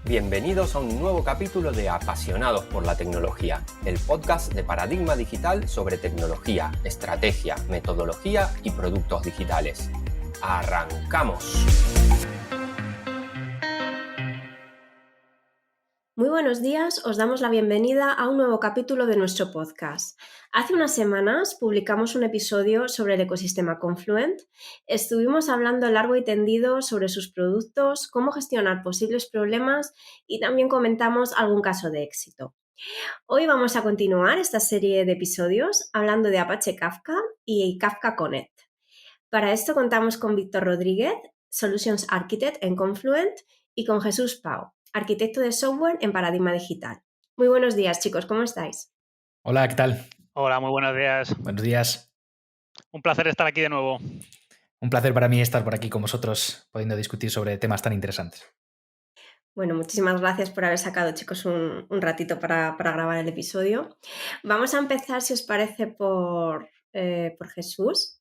Bienvenidos a un nuevo capítulo de Apasionados por la Tecnología, el podcast de Paradigma Digital sobre tecnología, estrategia, metodología y productos digitales. ¡Arrancamos! Muy buenos días, os damos la bienvenida a un nuevo capítulo de nuestro podcast. Hace unas semanas publicamos un episodio sobre el ecosistema Confluent. Estuvimos hablando largo y tendido sobre sus productos, cómo gestionar posibles problemas y también comentamos algún caso de éxito. Hoy vamos a continuar esta serie de episodios hablando de Apache Kafka y Kafka Connect. Para esto contamos con Víctor Rodríguez, Solutions Architect en Confluent, y con Jesús Pau, arquitecto de software en Paradigma Digital. Muy buenos días, chicos, ¿cómo estáis? Hola, ¿qué tal? Hola, muy buenos días. Buenos días. Un placer estar aquí de nuevo. Un placer para mí estar por aquí con vosotros, pudiendo discutir sobre temas tan interesantes. Bueno, muchísimas gracias por haber sacado, chicos, un ratito para grabar el episodio. Vamos a empezar, si os parece, por Jesús.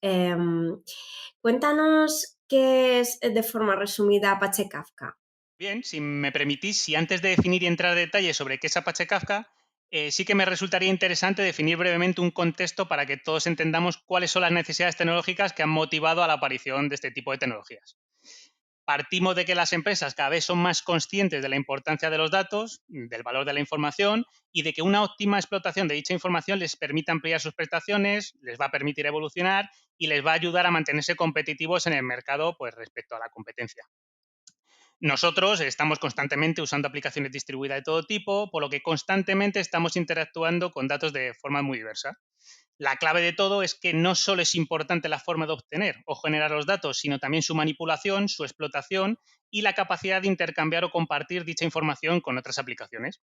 Cuéntanos qué es, de forma resumida, Apache Kafka. Bien, si me permitís, si antes de definir y entrar en detalles sobre qué es Apache Kafka, sí que me resultaría interesante definir brevemente un contexto para que todos entendamos cuáles son las necesidades tecnológicas que han motivado a la aparición de este tipo de tecnologías. Partimos de que las empresas cada vez son más conscientes de la importancia de los datos, del valor de la información y de que una óptima explotación de dicha información les permite ampliar sus prestaciones, les va a permitir evolucionar y les va a ayudar a mantenerse competitivos en el mercado, pues, respecto a la competencia. Nosotros estamos constantemente usando aplicaciones distribuidas de todo tipo, por lo que constantemente estamos interactuando con datos de forma muy diversa. La clave de todo es que no solo es importante la forma de obtener o generar los datos, sino también su manipulación, su explotación y la capacidad de intercambiar o compartir dicha información con otras aplicaciones.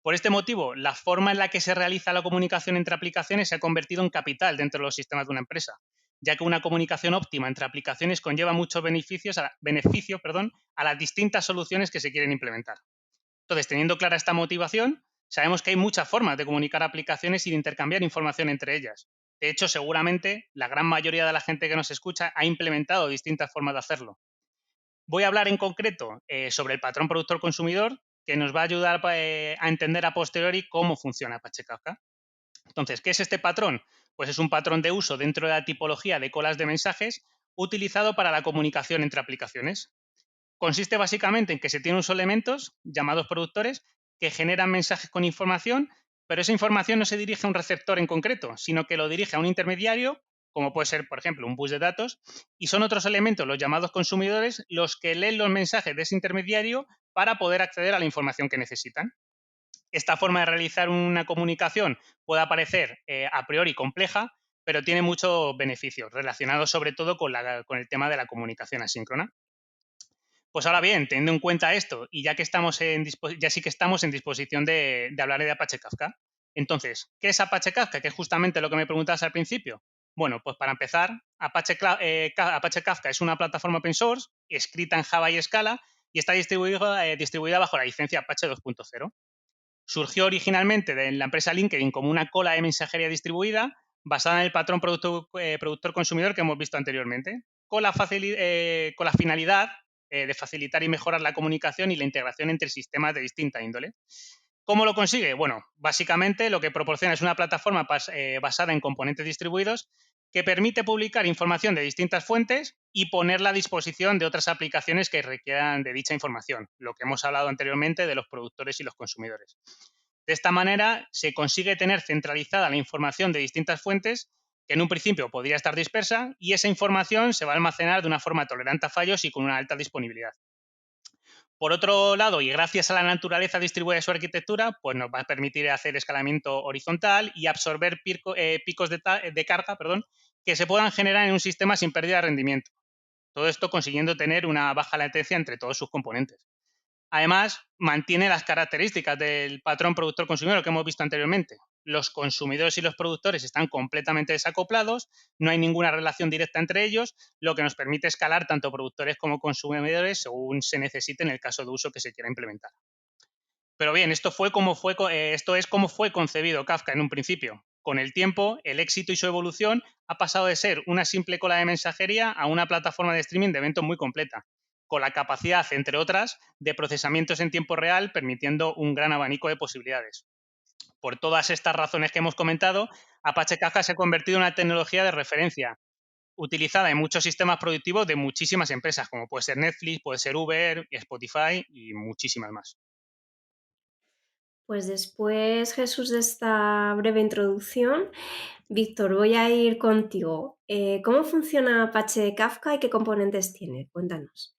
Por este motivo, la forma en la que se realiza la comunicación entre aplicaciones se ha convertido en capital dentro de los sistemas de una empresa, ya que una comunicación óptima entre aplicaciones conlleva muchos beneficios a las distintas soluciones que se quieren implementar. Entonces, teniendo clara esta motivación, sabemos que hay muchas formas de comunicar aplicaciones y de intercambiar información entre ellas. De hecho, seguramente la gran mayoría de la gente que nos escucha ha implementado distintas formas de hacerlo. Voy a hablar en concreto sobre el patrón productor-consumidor, que nos va a ayudar a entender a posteriori cómo funciona Apache Kafka. Entonces, ¿qué es este patrón? Pues es un patrón de uso dentro de la tipología de colas de mensajes utilizado para la comunicación entre aplicaciones. Consiste básicamente en que se tienen unos elementos, llamados productores, que generan mensajes con información, pero esa información no se dirige a un receptor en concreto, sino que lo dirige a un intermediario, como puede ser, por ejemplo, un bus de datos, y son otros elementos, los llamados consumidores, los que leen los mensajes de ese intermediario para poder acceder a la información que necesitan. Esta forma de realizar una comunicación puede parecer a priori compleja, pero tiene muchos beneficios relacionados sobre todo con el tema de la comunicación asíncrona. Pues ahora bien, teniendo en cuenta esto y ya sí que estamos en disposición de hablar de Apache Kafka. Entonces, ¿qué es Apache Kafka? Que es justamente lo que me preguntabas al principio. Bueno, pues para empezar, Apache Kafka es una plataforma open source escrita en Java y Scala y está distribuida bajo la licencia Apache 2.0. Surgió originalmente de la empresa LinkedIn como una cola de mensajería distribuida basada en el patrón productor-consumidor que hemos visto anteriormente, con la finalidad de facilitar y mejorar la comunicación y la integración entre sistemas de distinta índole. ¿Cómo lo consigue? Bueno, básicamente lo que proporciona es una plataforma basada en componentes distribuidos que permite publicar información de distintas fuentes y ponerla a disposición de otras aplicaciones que requieran de dicha información, lo que hemos hablado anteriormente de los productores y los consumidores. De esta manera, se consigue tener centralizada la información de distintas fuentes que en un principio podría estar dispersa y esa información se va a almacenar de una forma tolerante a fallos y con una alta disponibilidad. Por otro lado, y gracias a la naturaleza distribuida de su arquitectura, pues nos va a permitir hacer escalamiento horizontal y absorber picos de carga que se puedan generar en un sistema sin pérdida de rendimiento. Todo esto consiguiendo tener una baja latencia entre todos sus componentes. Además, mantiene las características del patrón productor-consumidor que hemos visto anteriormente. Los consumidores y los productores están completamente desacoplados, no hay ninguna relación directa entre ellos, lo que nos permite escalar tanto productores como consumidores según se necesite en el caso de uso que se quiera implementar. Pero bien, esto es como fue concebido Kafka en un principio. Con el tiempo, el éxito y su evolución ha pasado de ser una simple cola de mensajería a una plataforma de streaming de eventos muy completa, con la capacidad, entre otras, de procesamientos en tiempo real, permitiendo un gran abanico de posibilidades. Por todas estas razones que hemos comentado, Apache Kafka se ha convertido en una tecnología de referencia, utilizada en muchos sistemas productivos de muchísimas empresas, como puede ser Netflix, puede ser Uber, Spotify y muchísimas más. Pues después, Jesús, de esta breve introducción, Víctor, voy a ir contigo. ¿Cómo funciona Apache Kafka y qué componentes tiene? Cuéntanos.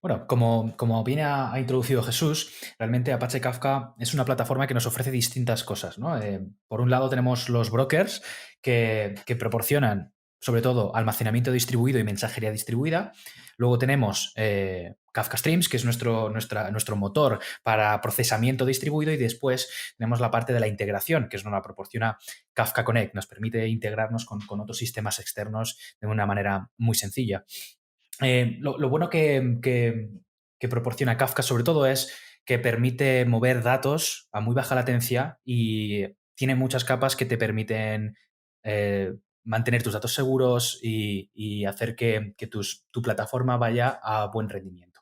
Bueno, como bien ha introducido Jesús, realmente Apache Kafka es una plataforma que nos ofrece distintas cosas, ¿no? Por un lado tenemos los brokers que proporcionan sobre todo almacenamiento distribuido y mensajería distribuida. Luego tenemos Kafka Streams, que es nuestro motor para procesamiento distribuido, y después tenemos la parte de la integración, que nos la proporciona Kafka Connect. Nos permite integrarnos con otros sistemas externos de una manera muy sencilla. Lo bueno que proporciona Kafka sobre todo es que permite mover datos a muy baja latencia y tiene muchas capas que te permiten mantener tus datos seguros y hacer que tu plataforma vaya a buen rendimiento.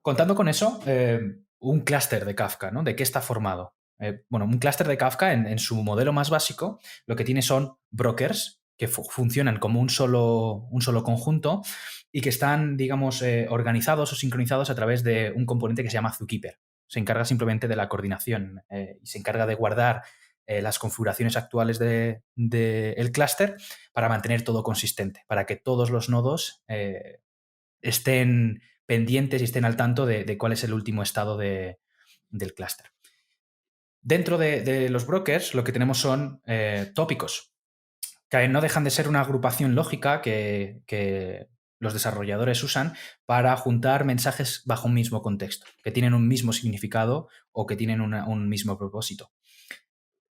Contando con eso, un clúster de Kafka, ¿no? ¿De qué está formado? Bueno, un clúster de Kafka en su modelo más básico lo que tiene son brokers que funcionan como un solo conjunto y que están, digamos, organizados o sincronizados a través de un componente que se llama Zookeeper. Se encarga simplemente de la coordinación y se encarga de guardar las configuraciones actuales del clúster para mantener todo consistente, para que todos los nodos estén pendientes y estén al tanto de cuál es el último estado del clúster. Dentro de los brokers lo que tenemos son tópicos, que no dejan de ser una agrupación lógica que los desarrolladores usan para juntar mensajes bajo un mismo contexto, que tienen un mismo significado o que tienen un mismo propósito.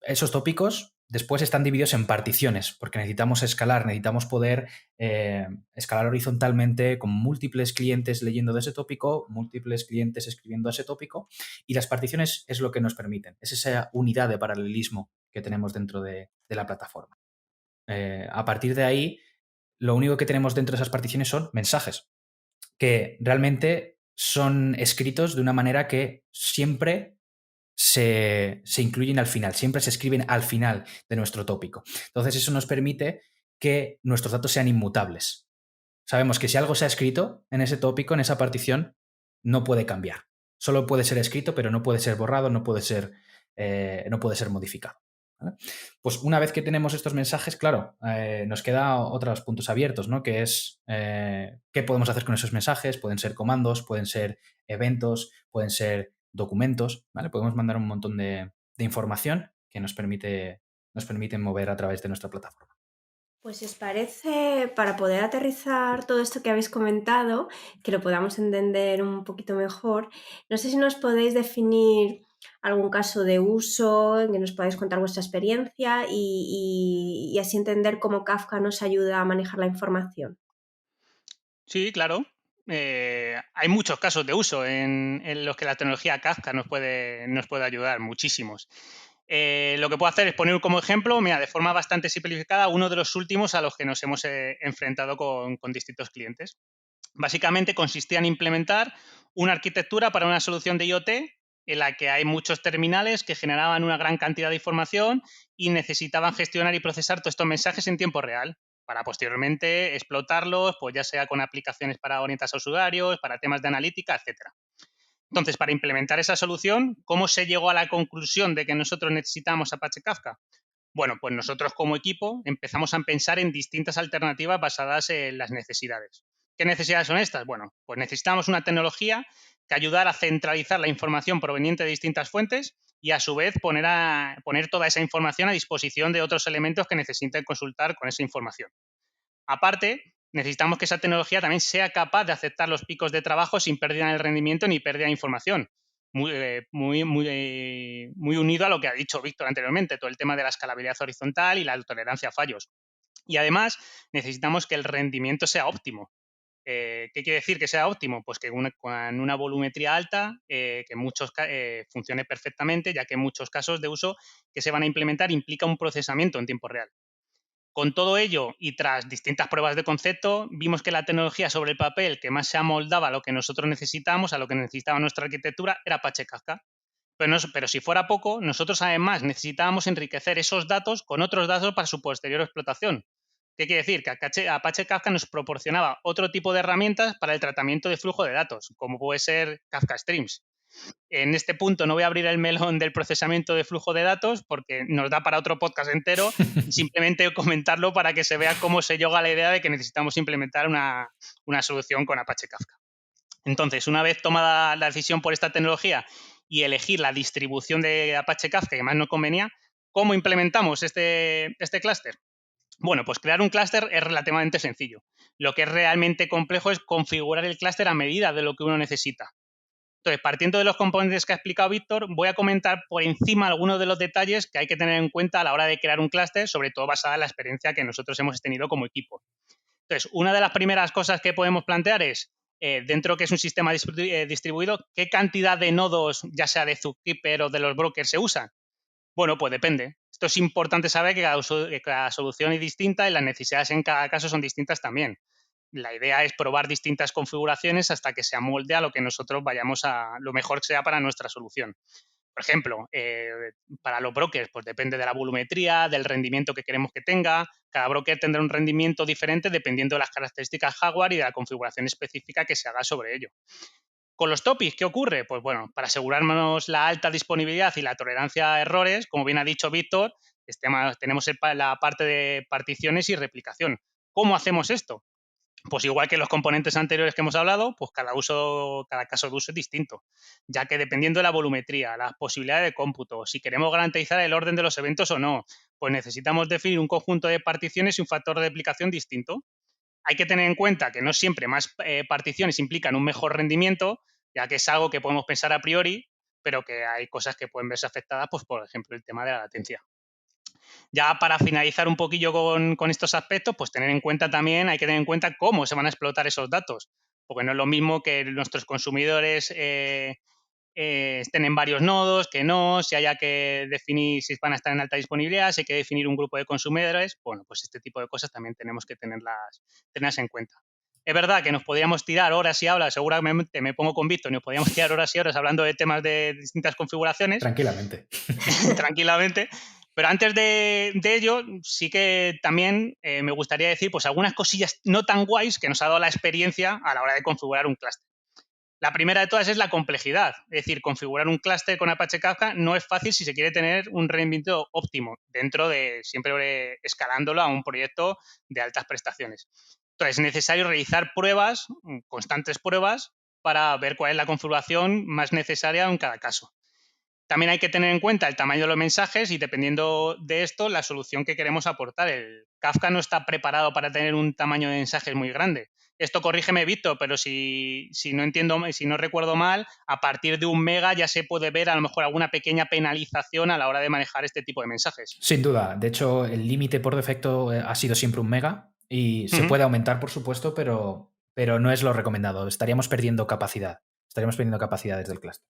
Esos tópicos después están divididos en particiones, porque necesitamos poder escalar horizontalmente con múltiples clientes leyendo de ese tópico, múltiples clientes escribiendo ese tópico, y las particiones es lo que nos permiten, es esa unidad de paralelismo que tenemos dentro de la plataforma. A partir de ahí, lo único que tenemos dentro de esas particiones son mensajes, que realmente son escritos de una manera que siempre se incluyen al final, siempre se escriben al final de nuestro tópico. Entonces eso nos permite que nuestros datos sean inmutables. Sabemos que si algo se ha escrito en ese tópico, en esa partición, no puede cambiar. Solo puede ser escrito, pero no puede ser borrado, no puede ser modificado. ¿Vale? Pues una vez que tenemos estos mensajes, claro, nos quedan otros puntos abiertos, ¿no? Que es qué podemos hacer con esos mensajes. Pueden ser comandos, pueden ser eventos, pueden ser documentos, ¿vale? Podemos mandar un montón de información que nos permite mover a través de nuestra plataforma. Pues si os parece, para poder aterrizar todo esto que habéis comentado, que lo podamos entender un poquito mejor, no sé si nos podéis definir algún caso de uso en que nos podáis contar vuestra experiencia y así entender cómo Kafka nos ayuda a manejar la información. Sí, claro. Hay muchos casos de uso en los que la tecnología Kafka nos puede ayudar, muchísimos. Lo que puedo hacer es poner como ejemplo, mira, de forma bastante simplificada, uno de los últimos a los que nos hemos enfrentado con distintos clientes. Básicamente consistía en implementar una arquitectura para una solución de IoT en la que hay muchos terminales que generaban una gran cantidad de información y necesitaban gestionar y procesar todos estos mensajes en tiempo real para posteriormente explotarlos, pues ya sea con aplicaciones para orientadas a usuarios, para temas de analítica, etcétera. Entonces, para implementar esa solución, ¿cómo se llegó a la conclusión de que nosotros necesitamos Apache Kafka? Bueno, pues nosotros como equipo empezamos a pensar en distintas alternativas basadas en las necesidades. ¿Qué necesidades son estas? Bueno, pues necesitamos una tecnología que ayudara a centralizar la información proveniente de distintas fuentes y a su vez poner toda esa información a disposición de otros elementos que necesiten consultar con esa información. Aparte, necesitamos que esa tecnología también sea capaz de aceptar los picos de trabajo sin pérdida en el rendimiento ni pérdida de información. Muy unido a lo que ha dicho Víctor anteriormente, todo el tema de la escalabilidad horizontal y la tolerancia a fallos. Y además, necesitamos que el rendimiento sea óptimo. ¿Qué quiere decir que sea óptimo? Pues que con una volumetría alta, que funcione perfectamente, ya que en muchos casos de uso que se van a implementar implica un procesamiento en tiempo real. Con todo ello y tras distintas pruebas de concepto, vimos que la tecnología sobre el papel que más se amoldaba a lo que nosotros necesitamos, a lo que necesitaba nuestra arquitectura, era Apache Kafka. Pero si fuera poco, nosotros además necesitábamos enriquecer esos datos con otros datos para su posterior explotación. ¿Qué quiere decir? Que Apache Kafka nos proporcionaba otro tipo de herramientas para el tratamiento de flujo de datos, como puede ser Kafka Streams. En este punto no voy a abrir el melón del procesamiento de flujo de datos porque nos da para otro podcast entero, simplemente comentarlo para que se vea cómo se llega a la idea de que necesitamos implementar una solución con Apache Kafka. Entonces, una vez tomada la decisión por esta tecnología y elegir la distribución de Apache Kafka que más nos convenía, ¿cómo implementamos este clúster? Bueno, pues crear un clúster es relativamente sencillo. Lo que es realmente complejo es configurar el clúster a medida de lo que uno necesita. Entonces, partiendo de los componentes que ha explicado Víctor, voy a comentar por encima algunos de los detalles que hay que tener en cuenta a la hora de crear un clúster, sobre todo basada en la experiencia que nosotros hemos tenido como equipo. Entonces, una de las primeras cosas que podemos plantear es, dentro que es un sistema distribuido, ¿qué cantidad de nodos, ya sea de Zookeeper o de los brokers, se usan? Bueno, pues depende. Esto es importante saber que cada solución es distinta y las necesidades en cada caso son distintas también. La idea es probar distintas configuraciones hasta que se amolde a lo que nosotros vayamos a lo mejor que sea para nuestra solución. Por ejemplo, para los brokers, pues depende de la volumetría, del rendimiento que queremos que tenga. Cada broker tendrá un rendimiento diferente dependiendo de las características hardware y de la configuración específica que se haga sobre ello. Con los topics, ¿qué ocurre? Pues bueno, para asegurarnos la alta disponibilidad y la tolerancia a errores, como bien ha dicho Víctor, tenemos la parte de particiones y replicación. ¿Cómo hacemos esto? Pues igual que los componentes anteriores que hemos hablado, pues cada caso de uso es distinto, ya que dependiendo de la volumetría, las posibilidades de cómputo, si queremos garantizar el orden de los eventos o no, pues necesitamos definir un conjunto de particiones y un factor de aplicación distinto. Hay que tener en cuenta que no siempre más particiones implican un mejor rendimiento, ya que es algo que podemos pensar a priori, pero que hay cosas que pueden verse afectadas, pues por ejemplo, el tema de la latencia. Ya para finalizar un poquillo con estos aspectos, pues hay que tener en cuenta cómo se van a explotar esos datos, porque no es lo mismo que nuestros consumidores estén en varios nodos, que no, si haya que definir si van a estar en alta disponibilidad, si hay que definir un grupo de consumidores, bueno, pues este tipo de cosas también tenemos que tenerlas en cuenta. Es verdad que nos podríamos tirar horas y horas, seguramente me pongo con Víctor, nos podríamos tirar horas y horas hablando de temas de distintas configuraciones. Tranquilamente. Tranquilamente. Pero antes de ello, sí que también me gustaría decir pues algunas cosillas no tan guays que nos ha dado la experiencia a la hora de configurar un clúster. La primera de todas es la complejidad. Es decir, configurar un clúster con Apache Kafka no es fácil si se quiere tener un rendimiento óptimo, dentro de siempre escalándolo a un proyecto de altas prestaciones. Entonces, es necesario realizar pruebas, constantes pruebas, para ver cuál es la configuración más necesaria en cada caso. También hay que tener en cuenta el tamaño de los mensajes y, dependiendo de esto, la solución que queremos aportar. El Kafka no está preparado para tener un tamaño de mensajes muy grande. Esto corrígeme, Víctor, pero si no recuerdo mal, a partir de 1 mega ya se puede ver a lo mejor alguna pequeña penalización a la hora de manejar este tipo de mensajes. Sin duda. De hecho, el límite por defecto ha sido siempre 1 mega y se puede aumentar, por supuesto, pero no es lo recomendado. Estaríamos perdiendo capacidad. Estaríamos perdiendo capacidades del clúster.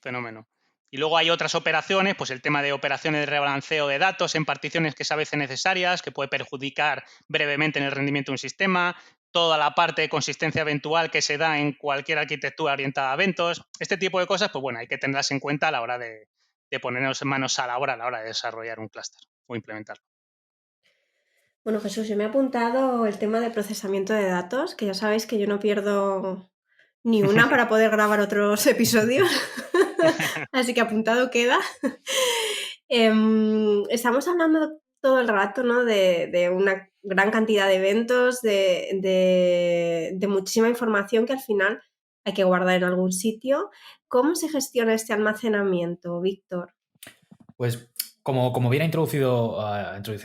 Fenómeno. Y luego hay otras operaciones, pues el tema de operaciones de rebalanceo de datos en particiones que es a veces necesarias, que puede perjudicar brevemente en el rendimiento de un sistema, toda la parte de consistencia eventual que se da en cualquier arquitectura orientada a eventos. Este tipo de cosas, pues bueno, hay que tenerlas en cuenta a la hora de ponernos en manos a la hora de desarrollar un clúster o implementarlo. Bueno, Jesús, yo me he apuntado el tema de procesamiento de datos, que ya sabéis que yo no pierdo ni una para poder grabar otros episodios. Así que apuntado queda. Estamos hablando todo el rato, ¿no? de una gran cantidad de eventos, de muchísima información que al final hay que guardar en algún sitio. ¿Cómo se gestiona este almacenamiento, Víctor? Pues como bien ha introducido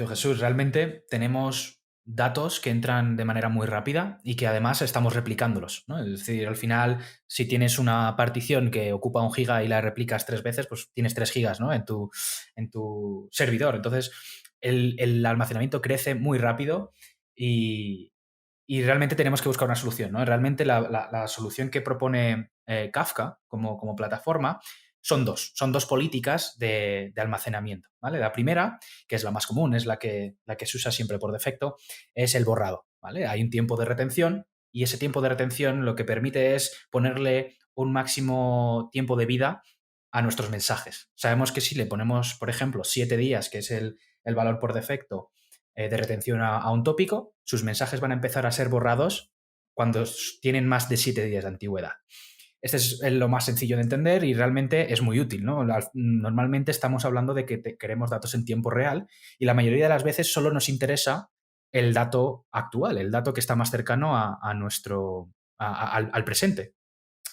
Jesús, realmente tenemos datos que entran de manera muy rápida y que además estamos replicándolos, ¿no? Es decir, al final, si tienes una partición que ocupa 1 giga y la replicas 3 veces, pues tienes 3 gigas, ¿no? en tu servidor. Entonces, el almacenamiento crece muy rápido y realmente tenemos que buscar una solución, ¿no? Realmente la solución que propone Kafka como plataforma son dos políticas de almacenamiento, ¿vale? La primera, que es la más común, es la que se usa siempre por defecto, es el borrado, ¿vale? Hay un tiempo de retención y ese tiempo de retención lo que permite es ponerle un máximo tiempo de vida a nuestros mensajes. Sabemos que si le ponemos, por ejemplo, 7 días, que es el valor por defecto de retención a un tópico, sus mensajes van a empezar a ser borrados cuando tienen más de 7 días de antigüedad. Este es lo más sencillo de entender y realmente es muy útil, ¿no? Normalmente estamos hablando de que queremos datos en tiempo real y la mayoría de las veces solo nos interesa el dato actual, el dato que está más cercano al presente.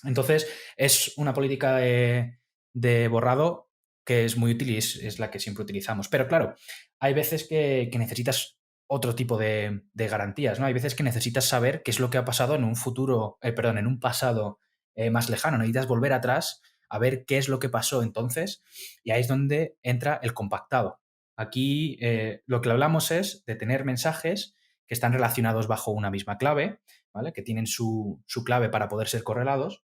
Entonces, es una política de borrado que es muy útil y es la que siempre utilizamos. Pero claro, hay veces que necesitas otro tipo de garantías, ¿no? Hay veces que necesitas saber qué es lo que ha pasado en un futuro, en un pasado más lejano. Necesitas volver atrás a ver qué es lo que pasó entonces y ahí es donde entra el compactado. Aquí lo que hablamos es de tener mensajes que están relacionados bajo una misma clave, ¿vale? Que tienen su clave para poder ser correlados.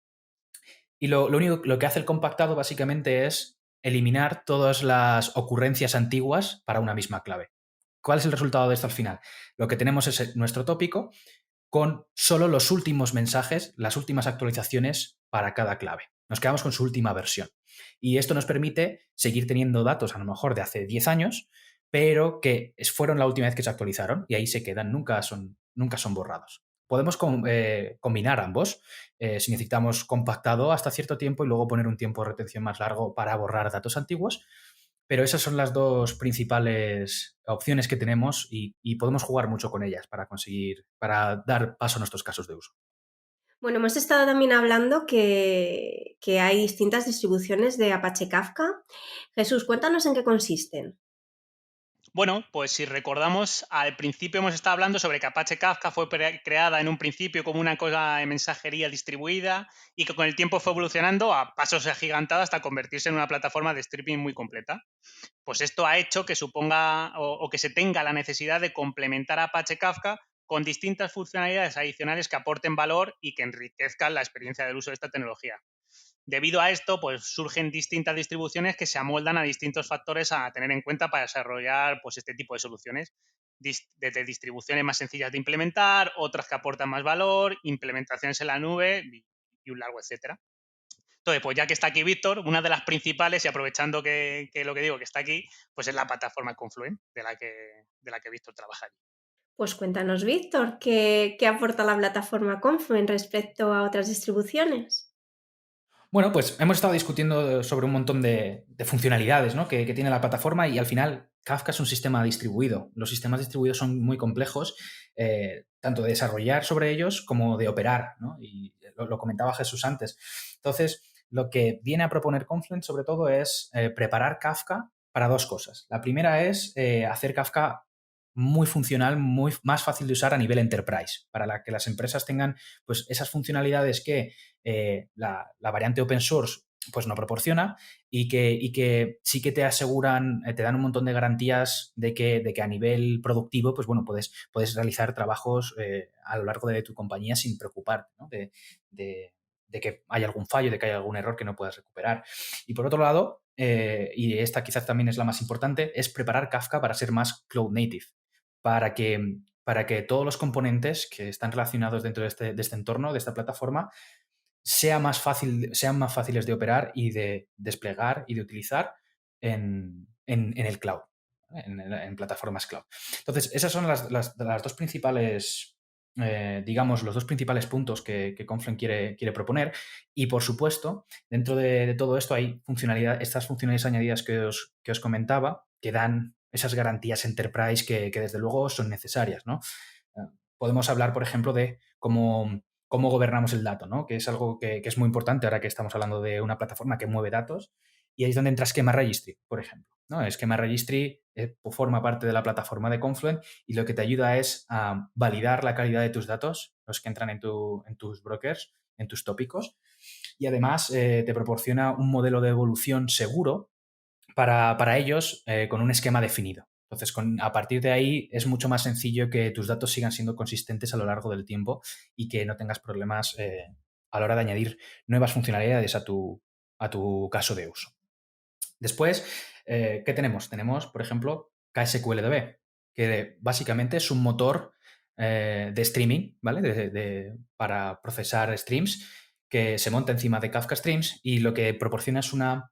Y lo que hace el compactado básicamente es eliminar todas las ocurrencias antiguas para una misma clave. ¿Cuál es el resultado de esto al final? Lo que tenemos es nuestro tópico con solo los últimos mensajes, las últimas actualizaciones para cada clave. Nos quedamos con su última versión. Y esto nos permite seguir teniendo datos a lo mejor de hace 10 años, pero que fueron la última vez que se actualizaron y ahí se quedan, nunca son borrados. Podemos combinar ambos si necesitamos compactado hasta cierto tiempo y luego poner un tiempo de retención más largo para borrar datos antiguos, pero esas son las dos principales opciones que tenemos y podemos jugar mucho con ellas para dar paso a nuestros casos de uso. Bueno, hemos estado también hablando que hay distintas distribuciones de Apache Kafka. Jesús, cuéntanos en qué consisten. Bueno, pues si recordamos, al principio hemos estado hablando sobre que Apache Kafka fue creada en un principio como una cosa de mensajería distribuida y que con el tiempo fue evolucionando a pasos agigantados hasta convertirse en una plataforma de streaming muy completa. Pues esto ha hecho que suponga o que se tenga la necesidad de complementar a Apache Kafka con distintas funcionalidades adicionales que aporten valor y que enriquezcan la experiencia del uso de esta tecnología. Debido a esto, pues surgen distintas distribuciones que se amoldan a distintos factores a tener en cuenta para desarrollar pues, este tipo de soluciones. Desde distribuciones más sencillas de implementar, otras que aportan más valor, implementaciones en la nube y un largo etcétera. Entonces, pues ya que está aquí Víctor, una de las principales, y aprovechando que lo que digo que está aquí, pues es la plataforma Confluent, de la que Víctor trabaja allí. Pues cuéntanos, Víctor, ¿qué aporta la plataforma Confluent respecto a otras distribuciones? Bueno, pues hemos estado discutiendo sobre un montón de funcionalidades, ¿no? que tiene la plataforma y al final Kafka es un sistema distribuido. Los sistemas distribuidos son muy complejos, tanto de desarrollar sobre ellos como de operar, ¿no? Y lo comentaba Jesús antes. Entonces, lo que viene a proponer Confluent sobre todo es preparar Kafka para dos cosas. La primera es hacer Kafka muy funcional, más fácil de usar a nivel enterprise, para que las empresas tengan pues, esas funcionalidades que la variante open source pues no proporciona y que sí que te aseguran, te dan un montón de garantías de que a nivel productivo, pues bueno, puedes realizar trabajos a lo largo de tu compañía sin preocuparte, ¿no? de que haya algún fallo, de que haya algún error que no puedas recuperar. Y por otro lado, y esta quizás también es la más importante, es preparar Kafka para ser más cloud native, para que todos los componentes que están relacionados dentro de este entorno, de esta plataforma, sean más fáciles de operar y de desplegar y de utilizar en el cloud, en plataformas cloud. Entonces, esas son las dos principales, digamos, los dos principales puntos que Confluent quiere proponer. Y, por supuesto, dentro de todo esto hay estas funcionalidades añadidas que os comentaba, que dan esas garantías enterprise que desde luego son necesarias, ¿no? Podemos hablar, por ejemplo, de cómo gobernamos el dato, ¿no? Que es algo que es muy importante ahora que estamos hablando de una plataforma que mueve datos. Y ahí es donde entra Schema Registry, por ejemplo, ¿no? Schema Registry forma parte de la plataforma de Confluent y lo que te ayuda es a validar la calidad de tus datos, los que entran en tus brokers, en tus tópicos. Y además te proporciona un modelo de evolución seguro para ellos con un esquema definido. Entonces, a partir de ahí es mucho más sencillo que tus datos sigan siendo consistentes a lo largo del tiempo y que no tengas problemas a la hora de añadir nuevas funcionalidades a tu a tu caso de uso. Después, ¿qué tenemos? Tenemos, por ejemplo, KSQLDB, que básicamente es un motor de streaming, ¿vale? Para procesar streams, que se monta encima de Kafka Streams y lo que proporciona es una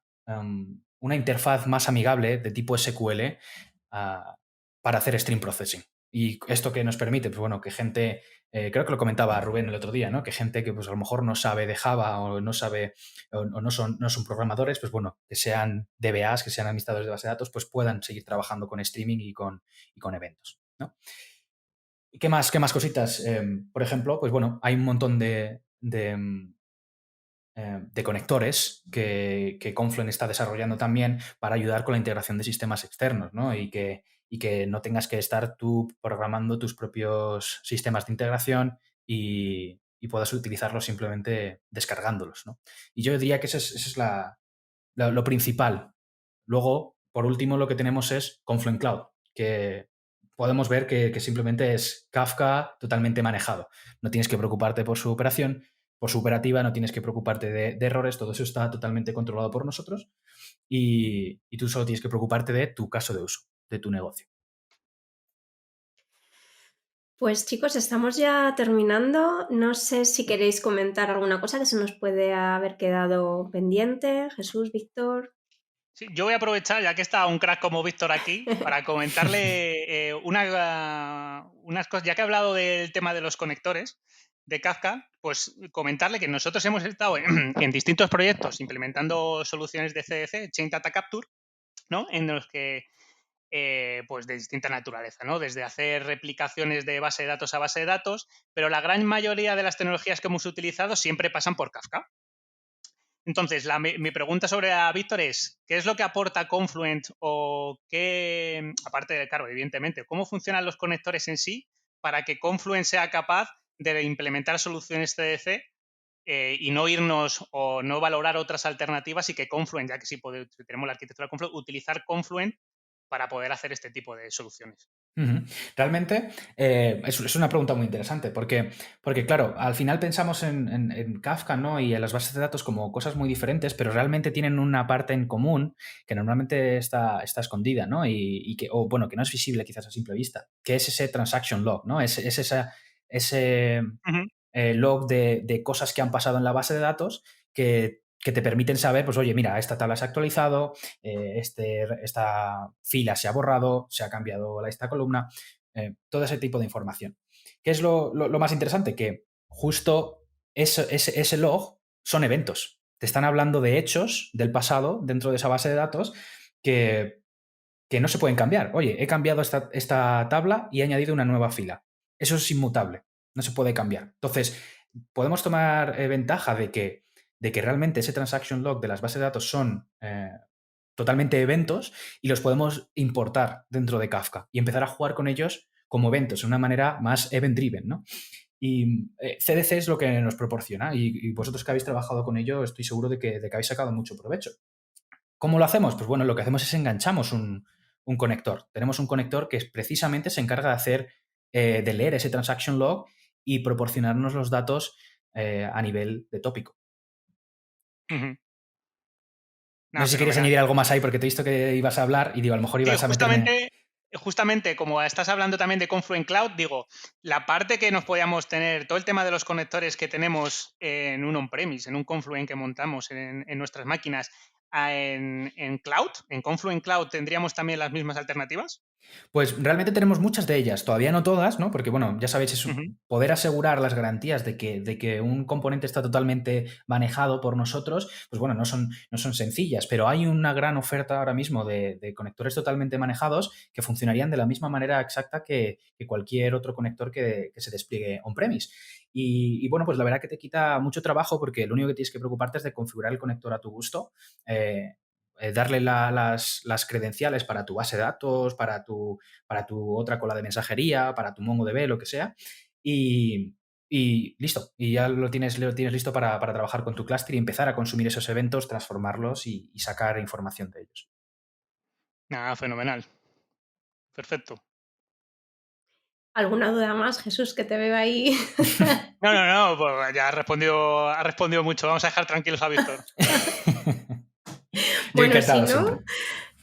interfaz más amigable de tipo SQL para hacer stream processing. ¿Y esto que nos permite? Pues bueno, que gente, creo que lo comentaba Rubén el otro día, ¿no? Que gente que pues a lo mejor no sabe de Java o no sabe o no son programadores, pues bueno, que sean DBAs, que sean administradores de base de datos, pues puedan seguir trabajando con streaming y con eventos, ¿no? ¿Qué más cositas? Por ejemplo, pues bueno, hay un montón de conectores que Confluent está desarrollando también para ayudar con la integración de sistemas externos, ¿no? Y que no tengas que estar tú programando tus propios sistemas de integración y puedas utilizarlos simplemente descargándolos, ¿no? Y yo diría que ese es lo principal. Luego, por último, lo que tenemos es Confluent Cloud, que podemos ver que simplemente es Kafka totalmente manejado. No tienes que preocuparte por su operación, por su operativa, no tienes que preocuparte de errores, todo eso está totalmente controlado por nosotros y tú solo tienes que preocuparte de tu caso de uso, de tu negocio. Pues chicos, estamos ya terminando. No sé si queréis comentar alguna cosa que se nos puede haber quedado pendiente. Jesús, Víctor. Sí, yo voy a aprovechar, ya que está un crack como Víctor aquí, para comentarle unas cosas. Ya que he hablado del tema de los conectores de Kafka, pues comentarle que nosotros hemos estado en distintos proyectos implementando soluciones de CDC, Chain Data Capture, ¿no? En los que, pues de distinta naturaleza, ¿no? Desde hacer replicaciones de base de datos a base de datos, pero la gran mayoría de las tecnologías que hemos utilizado siempre pasan por Kafka. Entonces, mi pregunta sobre a Víctor es, ¿qué es lo que aporta Confluent o qué, aparte de, claro, evidentemente, cómo funcionan los conectores en sí para que Confluent sea capaz de implementar soluciones CDC y no irnos o no valorar otras alternativas y que Confluent, ya que sí tenemos la arquitectura Confluent, utilizar Confluent para poder hacer este tipo de soluciones? Realmente es una pregunta muy interesante porque, claro, al final pensamos en Kafka, ¿no? Y en las bases de datos como cosas muy diferentes, pero realmente tienen una parte en común que normalmente está escondida, ¿no? O bueno, que no es visible quizás a simple vista, que es ese transaction log, ¿no? Ese Ujú. log de cosas que han pasado en la base de datos que te permiten saber, pues oye, mira, esta tabla se ha actualizado, esta fila se ha borrado, se ha cambiado esta columna, todo ese tipo de información. ¿Qué es lo más interesante? Que justo ese log son eventos. Te están hablando de hechos del pasado dentro de esa base de datos que, que no se pueden cambiar. Oye, he cambiado esta tabla y he añadido una nueva fila. Eso es inmutable, no se puede cambiar. Entonces, podemos tomar ventaja de que realmente ese transaction log de las bases de datos son totalmente eventos y los podemos importar dentro de Kafka y empezar a jugar con ellos como eventos, de una manera más event-driven, ¿no? Y CDC es lo que nos proporciona y vosotros que habéis trabajado con ello estoy seguro de que habéis sacado mucho provecho. ¿Cómo lo hacemos? Pues bueno, lo que hacemos es enganchamos un conector. Tenemos un conector que precisamente se encarga de leer ese transaction log y proporcionarnos los datos a nivel de tópico. Ujú. No Nada, sé si querías fenomenal. añadir algo más ahí porque te he visto que ibas a hablar y digo, a lo mejor Sí, ibas a meterme... justamente como estás hablando también de Confluent Cloud, digo, la parte que nos podíamos tener, todo el tema de los conectores que tenemos en un on-premise, en un Confluent que montamos en nuestras máquinas, en Cloud, en Confluent Cloud, ¿tendríamos también las mismas alternativas? Pues realmente tenemos muchas de ellas, todavía no todas, ¿no? Porque, bueno, ya sabéis, es Ujú, poder asegurar las garantías de que un componente está totalmente manejado por nosotros, pues bueno, no son sencillas, pero hay una gran oferta ahora mismo de conectores totalmente manejados que funcionarían de la misma manera exacta que cualquier otro conector que se despliegue on-premise. Bueno, pues la verdad que te quita mucho trabajo porque lo único que tienes que preocuparte es de configurar el conector a tu gusto. Darle las credenciales para tu base de datos, para tu otra cola de mensajería, para tu MongoDB, lo que sea, y listo. Y ya lo tienes listo para trabajar con tu clúster y empezar a consumir esos eventos, transformarlos y sacar información de ellos. nada, fenomenal. Perfecto. ¿Alguna duda más, Jesús, que te veo ahí? No, pues ya ha respondido mucho. Vamos a dejar tranquilos a Víctor. Bueno, si no,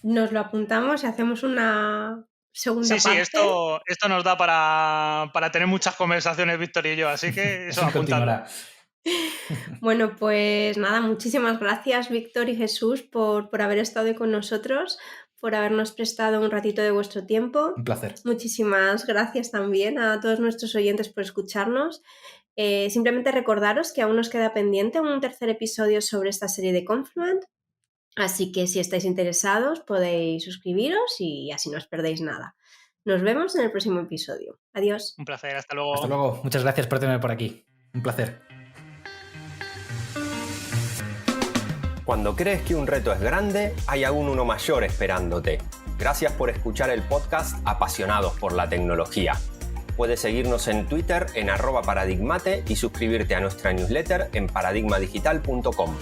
nos lo apuntamos y hacemos una segunda parte. Sí, esto nos da para tener muchas conversaciones, Víctor y yo, así que eso apuntarlo. Bueno, pues nada, muchísimas gracias, Víctor y Jesús, por haber estado hoy con nosotros, por habernos prestado un ratito de vuestro tiempo. Un placer. Muchísimas gracias también a todos nuestros oyentes por escucharnos. Simplemente recordaros que aún nos queda pendiente un tercer episodio sobre esta serie de Confluent, así que si estáis interesados podéis suscribiros y así no os perdéis nada. Nos vemos en el próximo episodio. Adiós. Un placer, hasta luego. Hasta luego. Muchas gracias por tenerme por aquí. Un placer. Cuando crees que un reto es grande, hay aún uno mayor esperándote. Gracias por escuchar el podcast Apasionados por la Tecnología. Puedes seguirnos en Twitter en @paradigmate y suscribirte a nuestra newsletter en paradigmadigital.com.